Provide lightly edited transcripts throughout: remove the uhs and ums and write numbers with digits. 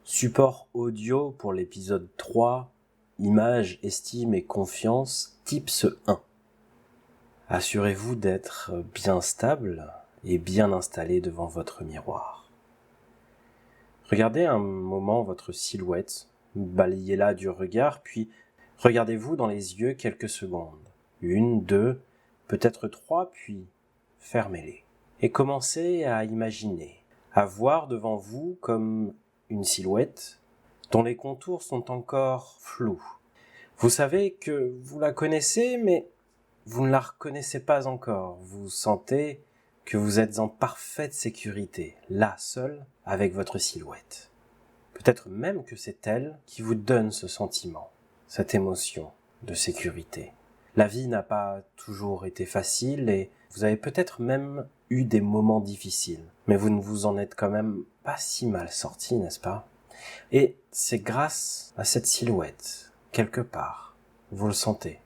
Support audio pour l'épisode 3, Images, estime et confiance, tips 1. Assurez-vous d'être bien stable et bien installé devant votre miroir. Regardez un moment votre silhouette, balayez-la du regard, puis regardez-vous dans les yeux quelques secondes. 1, 2, peut-être 3, puis fermez-les. Et commencez à imaginer, à voir devant vous comme une silhouette dont les contours sont encore flous. Vous savez que vous la connaissez, mais vous ne la reconnaissez pas encore. Vous sentez que vous êtes en parfaite sécurité, là, seul, avec votre silhouette. Peut-être même que c'est elle qui vous donne ce sentiment, cette émotion de sécurité. La vie n'a pas toujours été facile et vous avez peut-être même eu des moments difficiles, mais vous ne vous en êtes quand même pas si mal sorti, n'est-ce pas? Et c'est grâce à cette silhouette, quelque part, vous le sentez,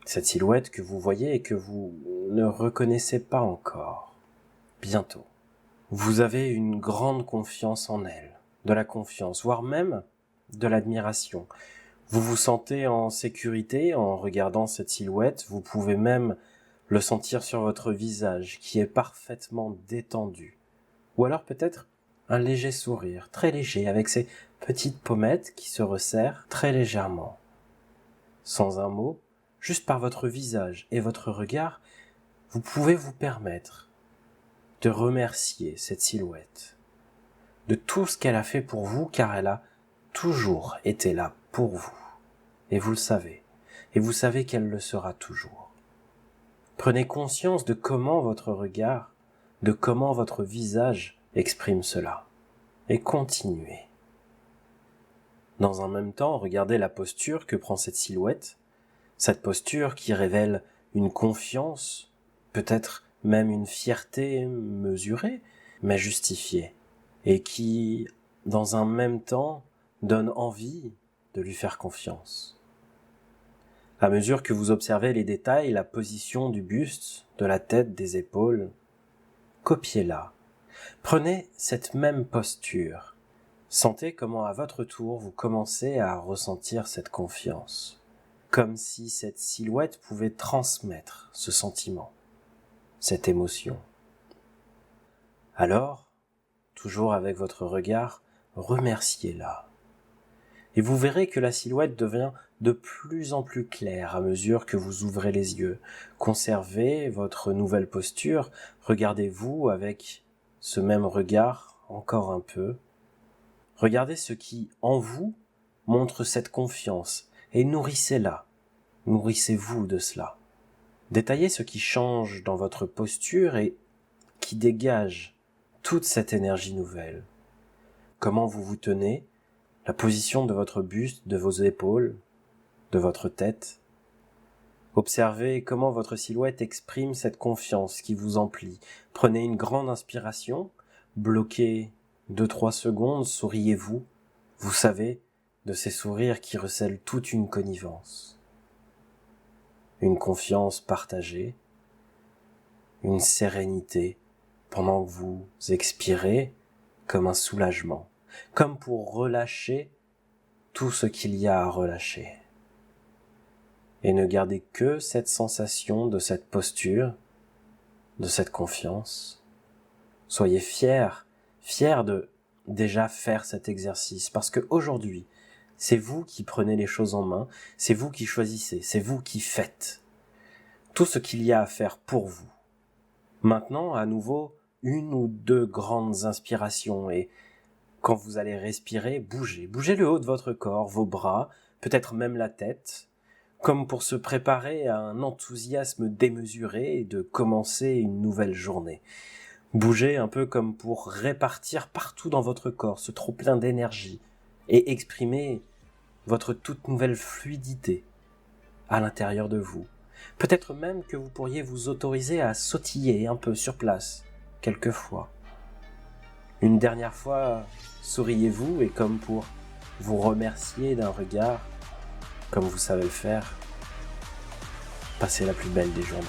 cette silhouette que vous voyez et que vous ne reconnaissez pas encore. Bientôt, vous avez une grande confiance en elle, de la confiance, voire même de l'admiration. Vous vous sentez en sécurité en regardant cette silhouette, vous pouvez même le sentir sur votre visage qui est parfaitement détendu. Ou alors peut-être un léger sourire, très léger, avec ses petites pommettes qui se resserrent très légèrement. Sans un mot, juste par votre visage et votre regard, vous pouvez vous permettre de remercier cette silhouette de tout ce qu'elle a fait pour vous, car elle a toujours été là pour vous. Et vous le savez. Et vous savez qu'elle le sera toujours. Prenez conscience de comment votre regard, de comment votre visage exprime cela. Et continuez. Dans un même temps, regardez la posture que prend cette silhouette. Cette posture qui révèle une confiance, peut-être même une fierté mesurée, mais justifiée. Et qui, dans un même temps, donne envie de lui faire confiance. À mesure que vous observez les détails, la position du buste, de la tête, des épaules, copiez-la. Prenez cette même posture. Sentez comment à votre tour vous commencez à ressentir cette confiance. Comme si cette silhouette pouvait transmettre ce sentiment, cette émotion. Alors, toujours avec votre regard, remerciez-la. Et vous verrez que la silhouette devient de plus en plus claire à mesure que vous ouvrez les yeux. Conservez votre nouvelle posture, regardez-vous avec ce même regard encore un peu. Regardez ce qui, en vous, montre cette confiance et nourrissez-la. Nourrissez-vous de cela. Détaillez ce qui change dans votre posture et qui dégage toute cette énergie nouvelle. Comment vous vous tenez? La position de votre buste, de vos épaules, de votre tête. Observez comment votre silhouette exprime cette confiance qui vous emplit. Prenez une grande inspiration, bloquez 2-3 secondes, souriez-vous. Vous savez, de ces sourires qui recèlent toute une connivence. Une confiance partagée, une sérénité pendant que vous expirez comme un soulagement. Comme pour relâcher tout ce qu'il y a à relâcher. Et ne gardez que cette sensation de cette posture, de cette confiance. Soyez fiers de déjà faire cet exercice, parce que aujourd'hui, c'est vous qui prenez les choses en main, c'est vous qui choisissez, c'est vous qui faites tout ce qu'il y a à faire pour vous. Maintenant, à nouveau, 1 ou 2 grandes inspirations et quand vous allez respirer, bougez. Bougez le haut de votre corps, vos bras, peut-être même la tête, comme pour se préparer à un enthousiasme démesuré et de commencer une nouvelle journée. Bougez un peu comme pour répartir partout dans votre corps ce trop-plein d'énergie et exprimer votre toute nouvelle fluidité à l'intérieur de vous. Peut-être même que vous pourriez vous autoriser à sautiller un peu sur place, quelquefois. Une dernière fois, souriez-vous et comme pour vous remercier d'un regard, comme vous savez le faire, passez la plus belle des journées.